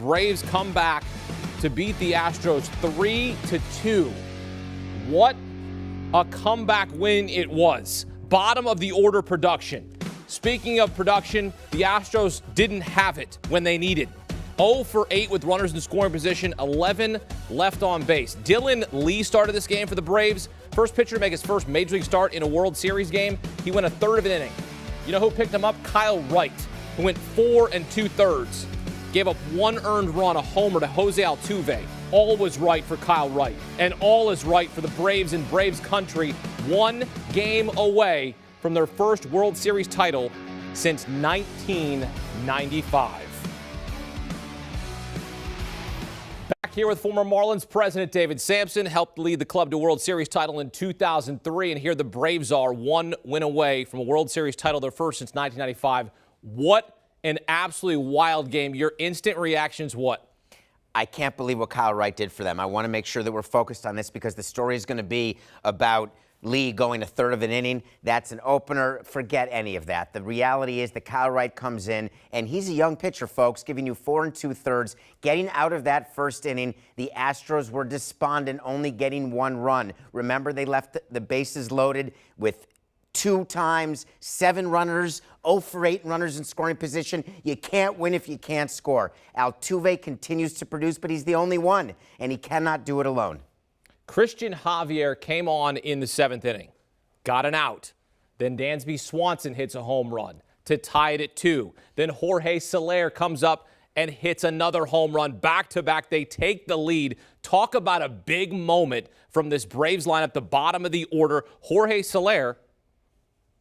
Braves come back to beat the Astros 3-2. What a comeback win it was. Bottom of the order production. Speaking of production, the Astros didn't have it when they needed. 0 for 8 with runners in scoring position, 11 left on base. Dylan Lee started this game for the Braves. First pitcher to make his first Major League start in a World Series game. He went a third of an inning. You know who picked him up? Kyle Wright, who went 4 2/3. Gave up 1 earned run, a homer to Jose Altuve. All was right for Kyle Wright, and all is right for the Braves in Braves country. 1 game away from their first World Series title since 1995. Back here with former Marlins president David Samson, helped lead the club to a World Series title in 2003, and here the Braves are 1 win away from a World Series title, their first since 1995. What an absolutely wild game. Your instant reactions, what? I can't believe what Kyle Wright did for them. I want to make sure that we're focused on this because the story is going to be about Lee going a third of an inning. That's an opener. Forget any of that. The reality is that Kyle Wright comes in, and he's a young pitcher, folks, giving you 4 2/3. Getting out of that first inning, the Astros were despondent, only getting 1 run. Remember, they left the bases loaded with 2 times, 7 runners, 0 for 8 runners in scoring position. You can't win if you can't score. Altuve continues to produce, but he's the only one, and he cannot do it alone. Christian Javier came on in the 7th inning, got an out. Then Dansby Swanson hits a home run to tie it at 2. Then Jorge Soler comes up and hits another home run. Back-to-back, they take the lead. Talk about a big moment from this Braves lineup, the bottom of the order. Jorge Soler,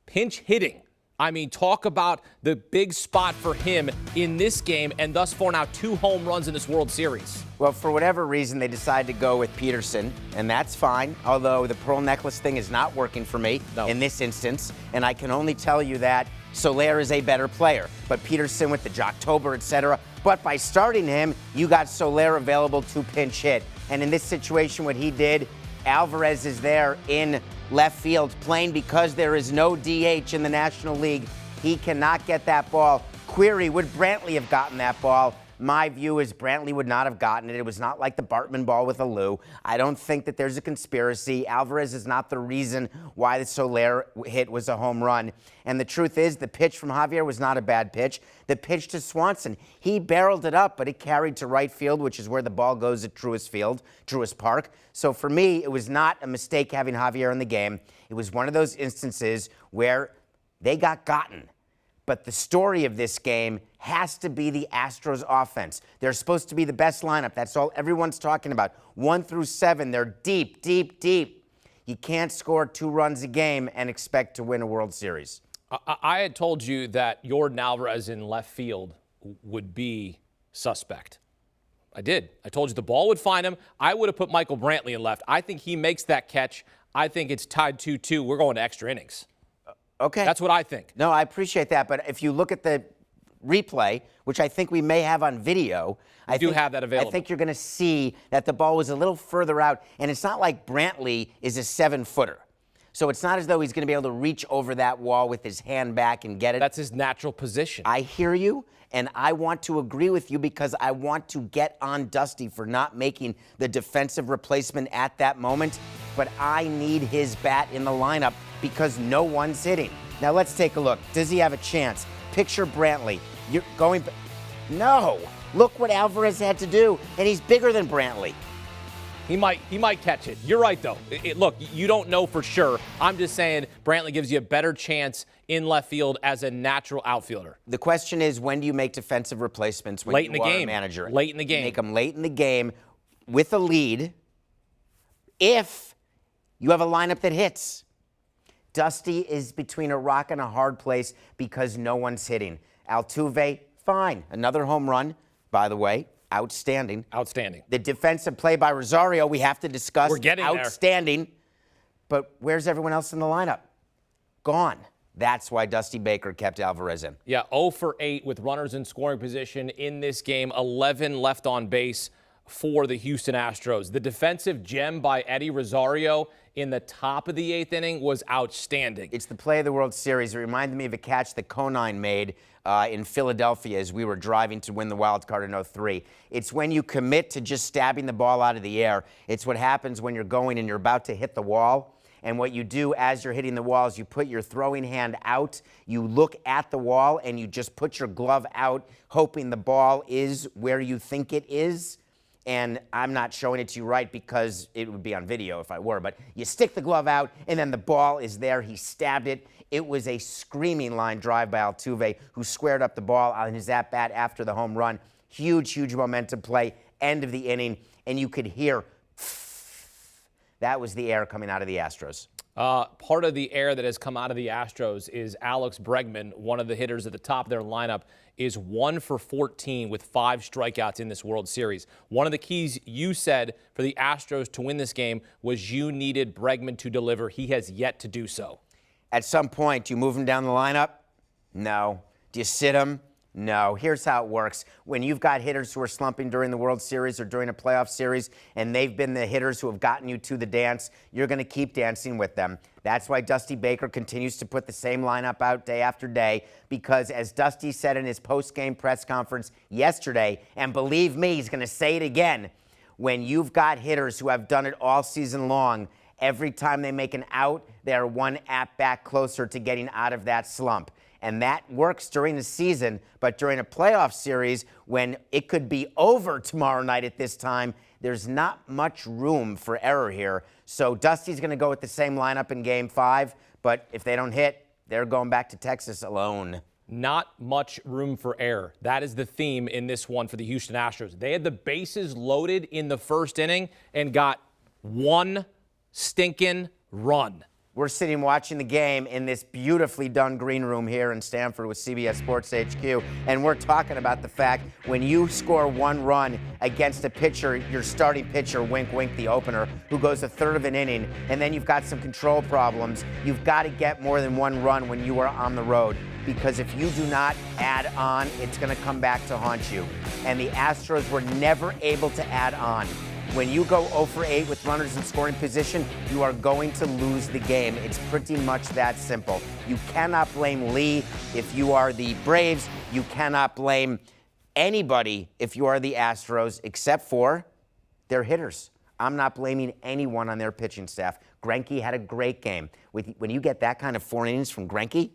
pinch hitting. I mean, talk about the big spot for him in this game, and thus far now 2 home runs in this World Series. Well, for whatever reason, they decided to go with Peterson, and that's fine, although the pearl necklace thing is not working for me in this instance, and I can only tell you that Soler is a better player, but Peterson with the Jocktober, etc. But by starting him, you got Soler available to pinch hit, and in this situation, what he did, Alvarez is there in left field playing because there is no DH in the National League. He cannot get that ball. Query, would Brantley have gotten that ball? My view is Brantley would not have gotten it. It was not like the Bartman ball with Alou. I don't think that there's a conspiracy. Alvarez is not the reason why the Soler hit was a home run. And the truth is, the pitch from Javier was not a bad pitch. The pitch to Swanson, he barreled it up, but it carried to right field, which is where the ball goes at Truist Park. So for me, it was not a mistake having Javier in the game. It was one of those instances where they got gotten. But the story of this game has to be the Astros offense. They're supposed to be the best lineup. That's all everyone's talking about. 1 through 7, they're deep, deep, deep. You can't score 2 runs a game and expect to win a World Series. I had told you that Yordan Alvarez in left field would be suspect. I did. I told you the ball would find him. I would have put Michael Brantley in left. I think he makes that catch. I think it's tied 2-2. We're going to extra innings. Okay. That's what I think. No, I appreciate that. But if you look at the replay, which I think we may have on video, I do have that available. I think you're going to see that the ball was a little further out. And it's not like Brantley is a 7-footer. So it's not as though he's going to be able to reach over that wall with his hand back and get it. That's his natural position. I hear you, and I want to agree with you because I want to get on Dusty for not making the defensive replacement at that moment. But I need his bat in the lineup because no one's hitting. Now let's take a look. Does he have a chance? Picture Brantley. You're going. No. Look what Alvarez had to do, and he's bigger than Brantley. He might catch it. You're right, though. Look, you don't know for sure. I'm just saying Brantley gives you a better chance in left field as a natural outfielder. The question is, when do you make defensive replacements when late in the you are game. a manager? Late in the game. You make them late in the game with a lead if you have a lineup that hits. Dusty is between a rock and a hard place because no one's hitting. Altuve, fine. Another home run, by the way. Outstanding. Outstanding. The defensive play by Rosario, we have to discuss. We're getting outstanding. there. But where's everyone else in the lineup? Gone. That's why Dusty Baker kept Alvarez in. Yeah, 0 for 8 with runners in scoring position in this game. 11 left on base for the Houston Astros. The defensive gem by Eddie Rosario in the top of the 8th inning was outstanding. It's the play of the World Series. It reminded me of a catch that Conine made in Philadelphia as we were driving to win the wild card in 03. It's when you commit to just stabbing the ball out of the air. It's what happens when you're going and you're about to hit the wall. And what you do as you're hitting the wall is you put your throwing hand out, you look at the wall, and you just put your glove out, hoping the ball is where you think it is. And I'm not showing it to you right because it would be on video if I were, but you stick the glove out, and then the ball is there. He stabbed it. It was a screaming line drive by Altuve, who squared up the ball on his at-bat after the home run. Huge, huge momentum play, end of the inning, and you could hear that was the air coming out of the Astros. Part of the air that has come out of the Astros is Alex Bregman, one of the hitters at the top of their lineup, is 1 for 14 with 5 strikeouts in this World Series. One of the keys you said for the Astros to win this game was you needed Bregman to deliver. He has yet to do so. At some point, do you move him down the lineup? No. Do you sit him? No. Here's how it works. When you've got hitters who are slumping during the World Series or during a playoff series, and they've been the hitters who have gotten you to the dance, you're going to keep dancing with them. That's why Dusty Baker continues to put the same lineup out day after day, because as Dusty said in his post-game press conference yesterday, and believe me, he's going to say it again, when you've got hitters who have done it all season long, every time they make an out, they're one at-bat closer to getting out of that slump. And that works during the season, but during a playoff series, when it could be over tomorrow night at this time, there's not much room for error here. So Dusty's going to go with the same lineup in Game 5, but if they don't hit, they're going back to Texas alone. Not much room for error. That is the theme in this one for the Houston Astros. They had the bases loaded in the first inning and got one stinking run. We're sitting watching the game in this beautifully done green room here in Stamford with CBS Sports HQ, and we're talking about the fact when you score one run against a pitcher, your starting pitcher, wink, wink, the opener, who goes a third of an inning, and then you've got some control problems, you've got to get more than one run when you are on the road, because if you do not add on, it's going to come back to haunt you. And the Astros were never able to add on. When you go 0 for 8 with runners in scoring position, you are going to lose the game. It's pretty much that simple. You cannot blame Lee if you are the Braves. You cannot blame anybody if you are the Astros, except for their hitters. I'm not blaming anyone on their pitching staff. Greinke had a great game. When you get that kind of 4 innings from Greinke,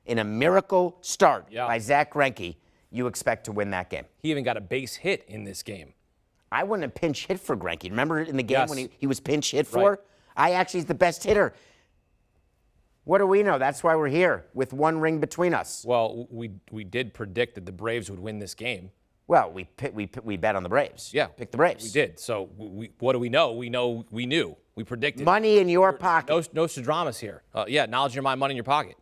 in a miracle start by Zach Greinke, you expect to win that game. He even got a base hit in this game. I wouldn't have pinch hit for Greinke. Remember in the game when he was pinch hit for? I actually is the best hitter. What do we know? That's why we're here with one ring between us. Well, we did predict that the Braves would win this game. Well, we bet on the Braves. Yeah. Picked the Braves. We did. So what do we know? We knew. We predicted. Money in your pocket. No dramas here. Knowledge in your mind, money in your pocket.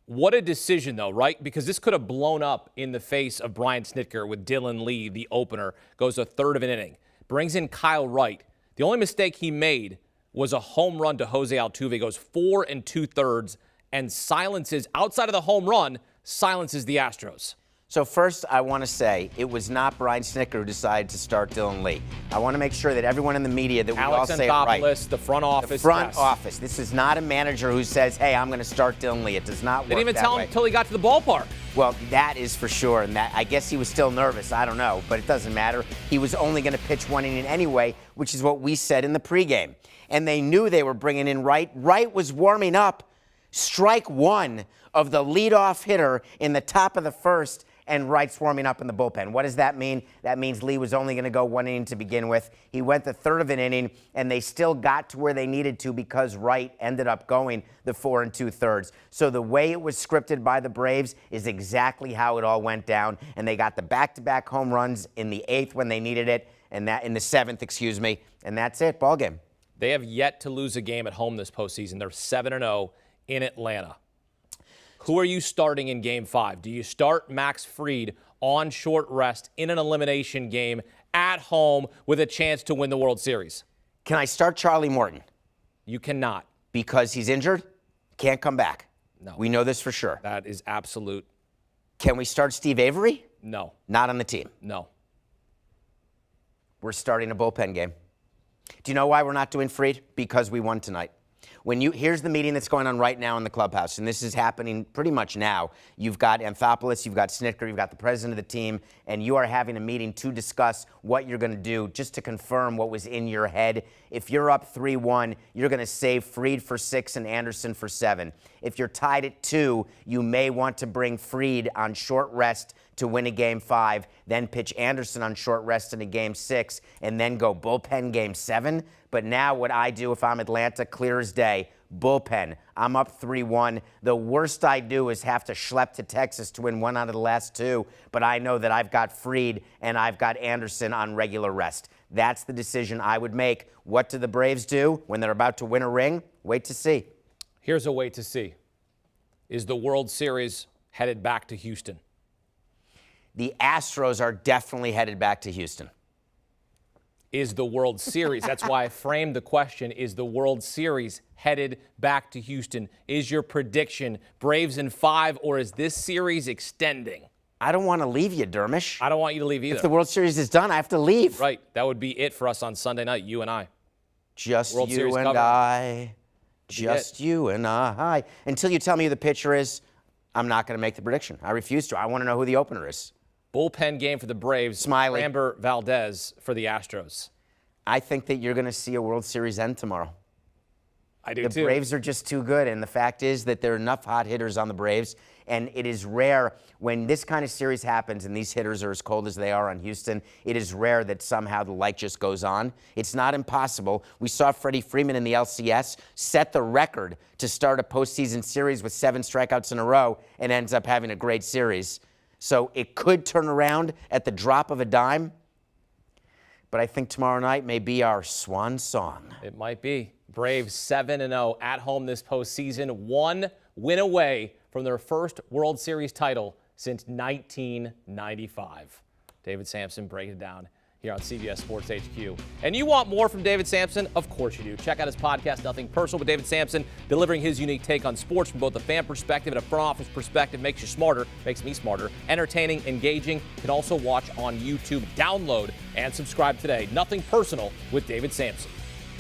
What a decision, though, right? Because this could have blown up in the face of Brian Snitker with Dylan Lee, the opener, goes a third of an inning. Brings in Kyle Wright. The only mistake he made was a home run to Jose Altuve, goes 4 2/3, and silences, outside of the home run, silences the Astros. So first, I want to say it was not Brian Snitker who decided to start Dylan Lee. I want to make sure that everyone in the media that we all say it right. Alex Anthopoulos, the front office. The front office. This is not a manager who says, hey, I'm going to start Dylan Lee. It does not work They didn't even that tell way. him until he got to the ballpark. Well, that is for sure, and that I guess he was still nervous. I don't know, but it doesn't matter. He was only going to pitch 1 inning anyway, which is what we said in the pregame. And they knew they were bringing in Wright. Wright was warming up. Strike one of the leadoff hitter in the top of the first, and Wright's warming up in the bullpen. What does that mean? That means Lee was only going to go 1 inning to begin with. He went the third of an inning, and they still got to where they needed to because Wright ended up going the 4 2/3. So the way it was scripted by the Braves is exactly how it all went down, and they got the back-to-back home runs in the 8th when they needed it, and that in the 7th, and that's it, ball game. They have yet to lose a game at home this postseason. They're 7-0 in Atlanta. Who are you starting in Game 5? Do you start Max Fried on short rest in an elimination game at home with a chance to win the World Series? Can I start Charlie Morton? You cannot. Because he's injured? Can't come back. No. We know this for sure. That is absolute. Can we start Steve Avery? No. Not on the team. No. We're starting a bullpen game. Do you know why we're not doing Fried? Because we won tonight. Here's the meeting that's going on right now in the clubhouse, and this is happening pretty much now. You've got Anthopoulos, you've got Snitker, you've got the president of the team, and you are having a meeting to discuss what you're going to do, just to confirm what was in your head. If you're up 3-1, you're going to save Fried for 6 and Anderson for 7. If you're tied at 2, you may want to bring Fried on short rest to win a Game 5, then pitch Anderson on short rest in a Game 6, and then go bullpen Game 7. But now what I do if I'm Atlanta, clear as day, bullpen. I'm up 3-1. The worst I do is have to schlep to Texas to win 1 out of the last 2, but I know that I've got Fried and I've got Anderson on regular rest. That's the decision I would make. What do the Braves do when they're about to win a ring? Wait to see. Here's a wait to see. Is the World Series headed back to Houston? The Astros are definitely headed back to Houston. Is the World Series, that's why I framed the question, is the World Series headed back to Houston? Is your prediction Braves in 5, or is this series extending? I don't want to leave you, Dermish. I don't want you to leave either. If the World Series is done, I have to leave. Right. That would be it for us on Sunday night, you and I. Just World you Series and cover. I. Just you and I. Until you tell me who the pitcher is, I'm not going to make the prediction. I refuse to. I want to know who the opener is. Bullpen game for the Braves. Smiley. Framber Valdez for the Astros. I think that you're going to see a World Series end tomorrow. I do The too. Braves are just too good, and the fact is that there are enough hot hitters on the Braves, and it is rare when this kind of series happens and these hitters are as cold as they are on Houston, it is rare that somehow the light just goes on. It's not impossible. We saw Freddie Freeman in the LCS set the record to start a postseason series with 7 strikeouts in a row and ends up having a great series. So it could turn around at the drop of a dime, but I think tomorrow night may be our swan song. It might be. Braves 7-0 at home this postseason, 1 win away from their first World Series title since 1995. David Samson breaking it down here on CBS Sports HQ. And you want more from David Samson? Of course you do. Check out his podcast, Nothing Personal with David Samson, delivering his unique take on sports from both a fan perspective and a front office perspective. Makes you smarter, makes me smarter, entertaining, engaging. You can also watch on YouTube. Download and subscribe today. Nothing Personal with David Samson.